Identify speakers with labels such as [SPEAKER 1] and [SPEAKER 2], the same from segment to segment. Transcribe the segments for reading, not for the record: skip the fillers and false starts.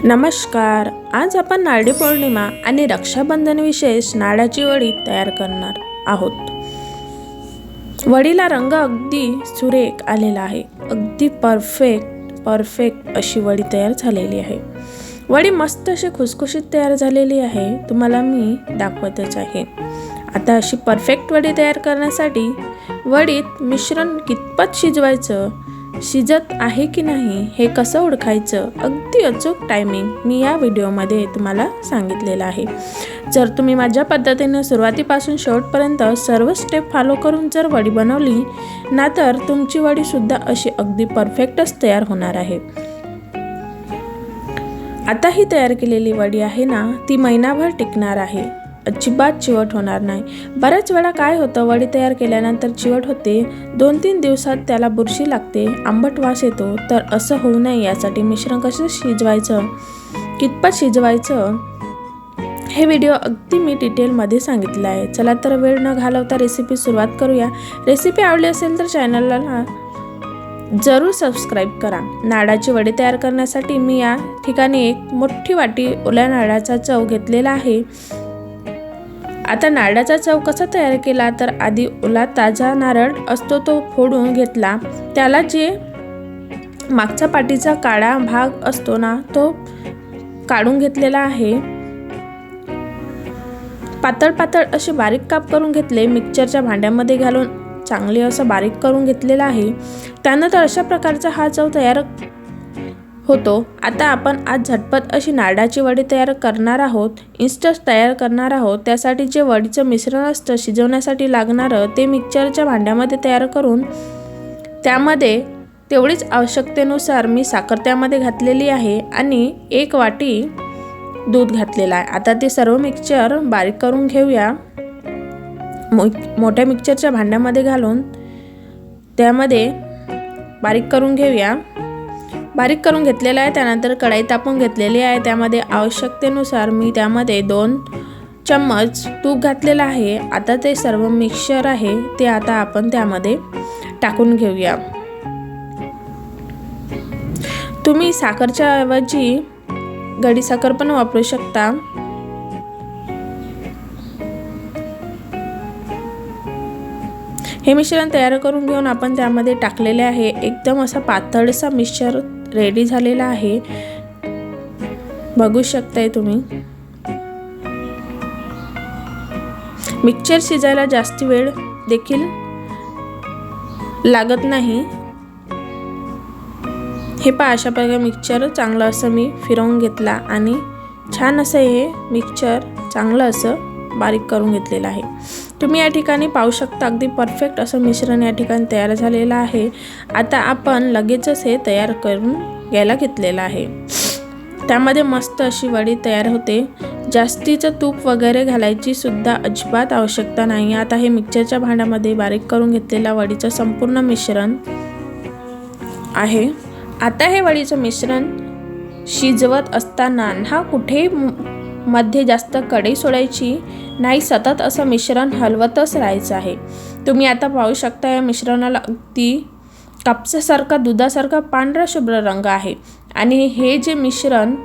[SPEAKER 1] नमस्कार. आज आपण नारळी पौर्णिमा आणि रक्षाबंधन विशेष नारळाची वडी तयार करणार आहोत. वडीला रंग अगदी सुरेख आलेला आहे. अगदी परफेक्ट अशी वडी तयार झालेली आहे. वडी मस्त अशी खुसखुशीत तयार झालेली आहे. तुम्हाला मी दाखवतच आहे. आता अशी परफेक्ट वडी तयार करण्यासाठी वडीत मिश्रण कितपत शिजवायचं, शिजत आहे की नाही हे कसं ओळखायचं, अगदी अचूक टायमिंग मी या व्हिडिओमध्ये तुम्हाला सांगितलेलं आहे. जर तुम्ही माझ्या पद्धतीने सुरुवातीपासून शेवटपर्यंत सर्व स्टेप फॉलो करून जर वडी बनवली ना तर तुमची वडीसुद्धा अशी अगदी परफेक्टच तयार होणार आहे. आता ही तयार केलेली वडी आहे ना ती महिनाभर टिकणार आहे. अजिबात चिवट होणार नाही. बऱ्याच वेळा काय होतं, वडी तयार केल्यानंतर चिवट होते, 2-3 दिवसात त्याला बुरशी लागते, आंबट वास येतो. तर असं होऊ नये यासाठी मिश्रण कसं शिजवायचं, कितपत शिजवायचं हे व्हिडिओ अगदी मी डिटेलमध्ये सांगितलं आहे. चला तर वेळ न घालवता रेसिपी सुरुवात करूया. रेसिपी आवडली असेल तर चॅनलला जरूर सबस्क्राईब करा. नारळाची वडी तयार करण्यासाठी मी या ठिकाणी एक मोठी वाटी ओल्या नारळाचा चव घेतलेला आहे. आता नारळाचा चव कसा तयार केला तर आधी ओला ताजा नारळ असतो तो फोडून घेतला. त्याला जे मागचा पाठीचा काळा भाग असतो ना तो काढून घेतलेला आहे. पातळ असे बारीक काप करून घेतले. मिक्सरच्या भांड्यामध्ये घालून चांगले असं बारीक करून घेतलेला आहे. त्यानंतर अशा प्रकारचा हा चव तयार होतो. आता आपण आज झटपट अशी नारळाची वडी तयार करणार आहोत. इन्स्टंट तयार करणार आहोत. त्यासाठी जे वडीचं मिश्रण असतं शिजवण्यासाठी लागणारं ते मिक्सरच्या भांड्यामध्ये तयार करून त्यामध्ये तेवढीच आवश्यकतेनुसार मी साखर त्यामध्ये घातलेली आहे आणि 1 वाटी दूध घातलेलं आहे. आता ते सर्व मिक्सचर बारीक करून घेऊया. मोठ्या मिक्सरच्या भांड्यामध्ये घालून त्यामध्ये बारीक करून घेऊया. बारीक करून घेतलेला आहे. त्यानंतर कढई तापवून घेतलेली आहे. त्यामध्ये आवश्यकतेनुसार मी त्यामध्ये 2 चम्मच तूप घातलेलं आहे. आता ते सर्व मिक्सचर आहे ते आता आपण त्यामध्ये टाकून घेऊया. तुम्ही साखरच्या ऐवजी गडी साखर पण वापरू शकता. हे मिश्रण तयार करून घेऊन आपण त्यामध्ये टाकलेले आहे. एकदम असा पातळसा मिक्सचर रेडी झालेला आहे. बघू शकताय तुम्ही. मिक्सचर शिजायला जास्त वेळ देखील लागत नाही. हे पहा अशा प्रकारे मिक्सचर चांगलं असं मी फिरवून घेतला आणि छान असं हे मिक्सचर चांगलं असं बारीक करून घेतलेलं आहे. तुम्ही या ठिकाणी पाहू शकता अगदी परफेक्ट असं मिश्रण या ठिकाणी तयार झालेलं आहे. आता आपण लगेचच हे तयार करून घ्यायला घेतलेलं आहे. त्यामध्ये मस्त अशी वडी तयार होते. जास्तीचं तूप वगैरे घालायची सुद्धा अजिबात आवश्यकता नाही. आता हे मिक्सरच्या भांड्यामध्ये बारीक करून घेतलेल्या वडीचं संपूर्ण मिश्रण आहे. आता हे वडीचं मिश्रण शिजवत असताना हा कुठेही मध्ये जास्त कढई सोडायची नाही. सतत असं मिश्रण हलवतच राहायचं आहे. तुम्ही आता पाहू शकता या मिश्रणाला अगदी कापसासारखा दुधासारखा पांढरा शुभ्र रंग आहे आणि हे जे मिश्रण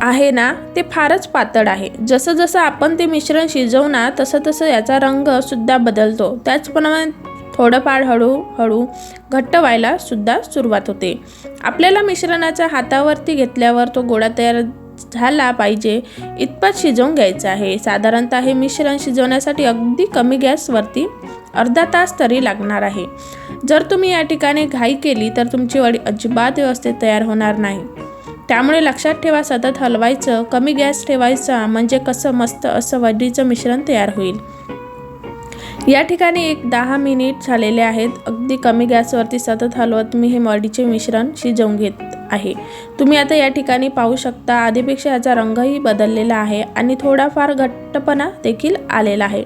[SPEAKER 1] आहे ना ते फारच पातळ आहे. जसं जसं आपण ते मिश्रण शिजवू ना तसं याचा रंग सुद्धा बदलतो. त्याचप्रमाणे थोडंफार हळूहळू घट्ट व्हायला सुद्धा सुरुवात होते. आपल्याला मिश्रणाच्या हातावरती घेतल्यावर तो गोळा तयार झाला पाहिजे इतपत शिजवून घ्यायचं आहे. साधारणतः हे मिश्रण शिजवण्यासाठी अगदी कमी गॅसवरती अर्धा तास तरी लागणार आहे. जर तुम्ही या ठिकाणी घाई केली तर तुमची वडी अजिबात व्यवस्थित तयार होणार नाही. त्यामुळे लक्षात ठेवा सतत हलवायचं, कमी गॅस ठेवायचा म्हणजे कसं मस्त असं वडीचं मिश्रण तयार होईल. या ठिकाणी 10 मिनिट झालेले आहेत. अगदी कमी गॅसवरती सतत हलवत मी हे वडीचे मिश्रण शिजवून घेत आहे. तुम्ही आता या ठिकाणी पाहू शकता आधीपेक्षा याचा रंगही बदललेला आहे आणि थोडाफार घट्टपणा देखील आलेला आहे.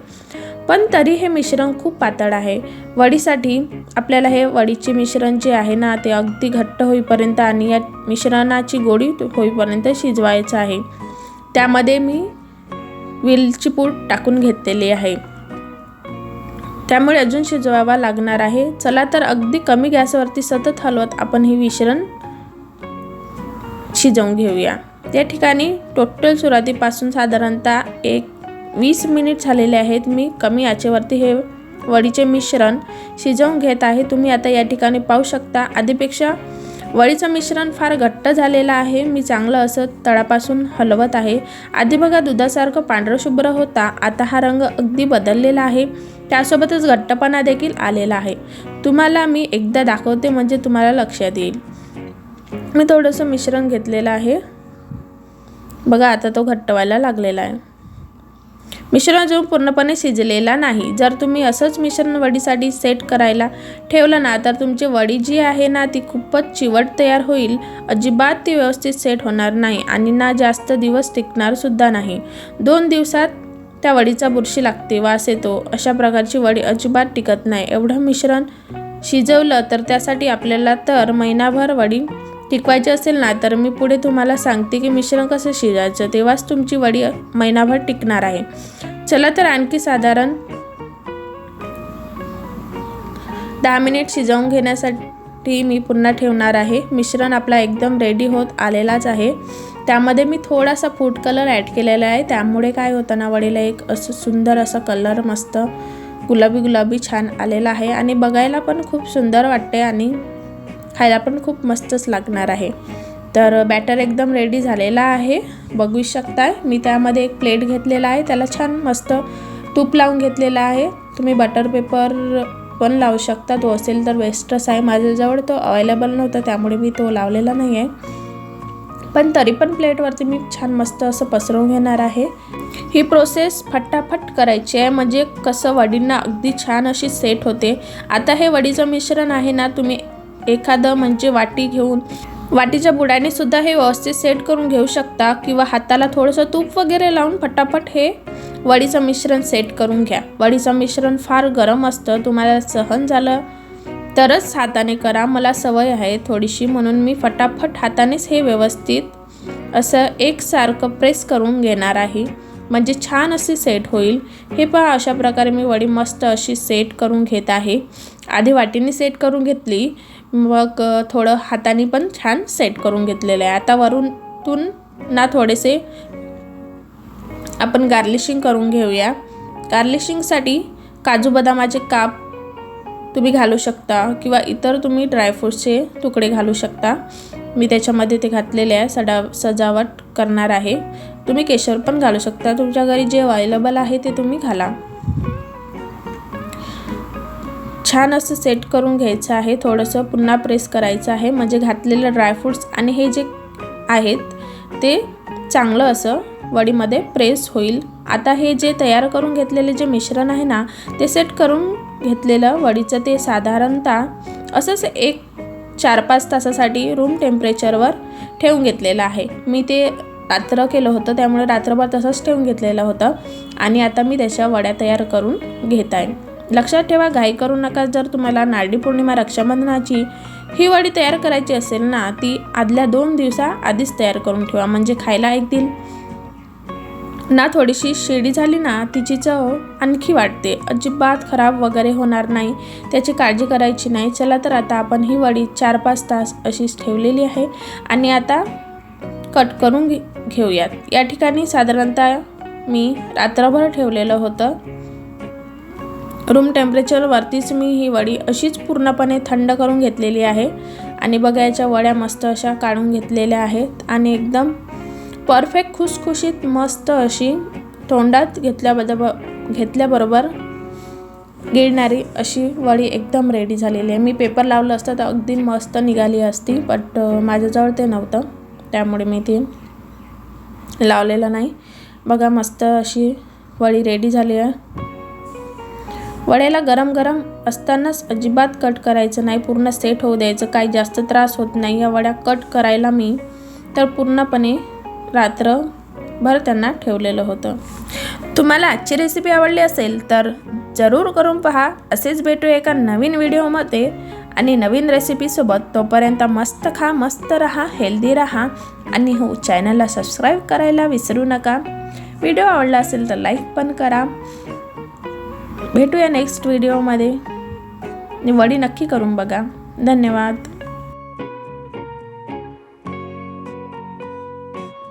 [SPEAKER 1] पण तरी हे मिश्रण खूप पातळ आहे. वडीसाठी आपल्याला हे वडीचे मिश्रण जे आहे ना ते अगदी घट्ट होईपर्यंत आणि या मिश्रणाची गोडी होईपर्यंत शिजवायचं आहे. त्यामध्ये मी वेलची पूड टाकून घेतलेली आहे. त्यामुळे अजून शिजवावा लागणार आहे. चला तर अगदी कमी गॅसवरती सतत हलवत आपण हे मिश्रण शिजवून घेऊया. त्या ठिकाणी टोटल सुरुवातीपासून साधारणतः 20 मिनिट झालेले आहेत. मी कमी आचेवरती हे वडीचे मिश्रण शिजवून घेत आहे. तुम्ही आता या ठिकाणी पाहू शकता आधीपेक्षा वडीचं मिश्रण फार घट्ट झालेलं आहे. मी चांगलं असं तळापासून हलवत आहे. आधी बघा दुधासारखं पांढरशुभ्र होता, आता हा रंग अगदी बदललेला आहे. त्यासोबतच घट्टपणा देखील आलेला आहे. तुम्हाला मी एकदा दाखवते म्हणजे तुम्हाला लक्षात येईल. मी थोडंसं मिश्रण घेतलेलं आहे बघा, आता तो घट्ट व्हायला लागलेला आहे. मिश्रण जो पूर्णपणे शिजलेला नाही. जर तुम्ही असंच मिश्रण वडीसाठी सेट करायला ठेवलं ना तर तुमची वडी जी आहे ना ती खूपच चिवट तयार होईल. अजिबात ती व्यवस्थित सेट होणार नाही आणि ना जास्त दिवस टिकणार सुद्धा नाही. 2 दिवसात त्या वडीचा बुरशी लागते, वास येतो. अशा प्रकारची वडी अजिबात टिकत नाही. एवढं मिश्रण शिजवलं तर त्यासाठी आपल्याला तर महिनाभर वडी टिकवायची असेल ना तर मी पुढे तुम्हाला सांगते की मिश्रण कसं शिजायचं, तेव्हाच तुमची वडी महिनाभर टिकणार आहे. चला तर आणखी साधारण 10 मिनिट शिजवून घेण्यासाठी मी पुन्हा ठेवणार आहे. मिश्रण आपला एकदम रेडी होत आलेलाच आहे. त्यामध्ये मी थोडासा फूड कलर ॲड केलेला आहे. त्यामुळे काय होतं ना वडीला एक असं सुंदर असा कलर मस्त गुलाबी गुलाबी छान आलेला आहे आणि बघायला पण खूप सुंदर वाटते आणि खायला पण खूप मस्तच लागणार आहे. तर बॅटर एकदम रेडी झालेला आहे, बघू शकताय. मी त्यामध्ये एक प्लेट घेतलेला आहे, त्याला छान मस्त तूप लावून घेतलेला आहे. तुम्ही बटर पेपर पण लावू शकता, तो असेल तर बेस्टच आहे. माझ्याजवळ तो अवेलेबल नव्हता त्यामुळे मी तो लावलेला नाही आहे, पण तरी पण प्लेटवरती मी छान मस्त असं पसरवून घेणार आहे. ही प्रोसेस फटाफट करायची आहे म्हणजे कसं वडींना अगदी छान अशी सेट होते. आता हे वडीचं मिश्रण आहे ना, तुम्ही एखादं म्हणजे वाटी घेऊन वाटीच्या बुडाने सुद्धा हे व्यवस्थित सेट करून घेऊ शकता किंवा हाताला थोडंसं तूप वगैरे लावून फटाफट हे वडीचं मिश्रण सेट करून घ्या. वडीचं मिश्रण फार गरम असतं, तुम्हाला सहन झालं तरच हाताने करा. मला सवय आहे थोडीशी म्हणून मी फटाफट हातानेच हे व्यवस्थित असं एकसारखं प्रेस करून घेणार आहे म्हणजे छान अशी सेट होईल. हे पहा अशा प्रकारे मी वडी मस्त अशी सेट करून घेत आहे. आधी वाटीने सेट करून घेतली, मग थोडं हाताने पण छान सेट करून घेतलेलं आहे. आता वरूनतून ना थोडेसे आपण गार्निशिंग करून घेऊया. गार्निशिंगसाठी काजू बदामाचे काप तुम्ही घालू शकता किंवा इतर तुम्ही ड्रायफ्रूट्सचे तुकडे घालू शकता. मी त्याच्यामध्ये ते घातलेले आहे, सजावट करणार आहे. तुम्ही केशर पण घालू शकता, तुमच्या घरी जे अवेलेबल आहे ते तुम्ही घाला. छान असं सेट करून घ्यायचं आहे. थोडंसं पुन्हा प्रेस करायचं आहे म्हणजे घातलेलं ड्रायफ्रूट्स आणि हे जे आहेत ते चांगलं असं वडीमध्ये प्रेस होईल. आता हे जे तयार करून घेतलेले जे मिश्रण आहे ना ते सेट करून घेतलेलं वडीचं ते साधारणतः असंच 4-5 तासासाठी रूम टेम्परेचरवर ठेवून घेतलेलं आहे. मी ते रात्र केलं होतं त्यामुळे रात्रभर तसंच ठेवून घेतलेलं होतं आणि आता मी त्याच्या वड्या तयार करून घेत आहे. लक्षात ठेवा, घाई करू नका. जर तुम्हाला नारळी पौर्णिमा रक्षाबंधनाची ही वडी तयार करायची असेल ना ती आदल्या 2 दिवसाआधीच तयार करून ठेवा म्हणजे खायला येतील ना. थोडीशी शिडी झाली ना तिची चव आणखी वाढते, अजिबात खराब वगैरे होणार नाही, त्याची काळजी करायची नाही. चला तर आता आपण ही वडी 4-5 तास अशीच ठेवलेली आहे आणि आता कट करून घेऊयात. या ठिकाणी साधारणतः मी रात्रभर ठेवलेलं होतं रूम टेम्परेचरवरतीच. मी ही वडी अशीच पूर्णपणे थंड करून घेतलेली आहे आणि बघा याच्या वड्या मस्त अशा काढून घेतलेल्या आहेत आणि एकदम परफेक्ट खुसखुशीत मस्त अशी तोंडात घेतल्याबरोबर गिळणारी अशी वडी एकदम रेडी झालेली आहे. मी पेपर लावलं असतं तर अगदी मस्त निघाली असती, बट माझ्याजवळ ते नव्हतं त्यामुळे मी ती लावलेलं नाही. बघा मस्त अशी वडी रेडी झाली आहे. वड्याला गरम गरम असतानाच अजिबात कट करायचं नाही, पूर्ण सेट होऊ द्यायचं, काही जास्त त्रास होत नाही. या वड्या कट करायला मी तर पूर्णपणे रात्रभर त्यांना ठेवलेलं होतं. तुम्हाला आजची रेसिपी आवडली असेल तर जरूर करून पहा. असेच भेटू एका नवीन व्हिडिओमध्ये आणि नवीन रेसिपीसोबत. तोपर्यंत मस्त खा, मस्त रहा, हेल्दी रहा आणि हो चॅनलला सबस्क्राईब करायला विसरू नका. व्हिडिओ आवडला असेल तर लाईक पण करा. भेटूया नेक्स्ट व्हिडिओमध्ये. वडी नक्की करून बघा. धन्यवाद.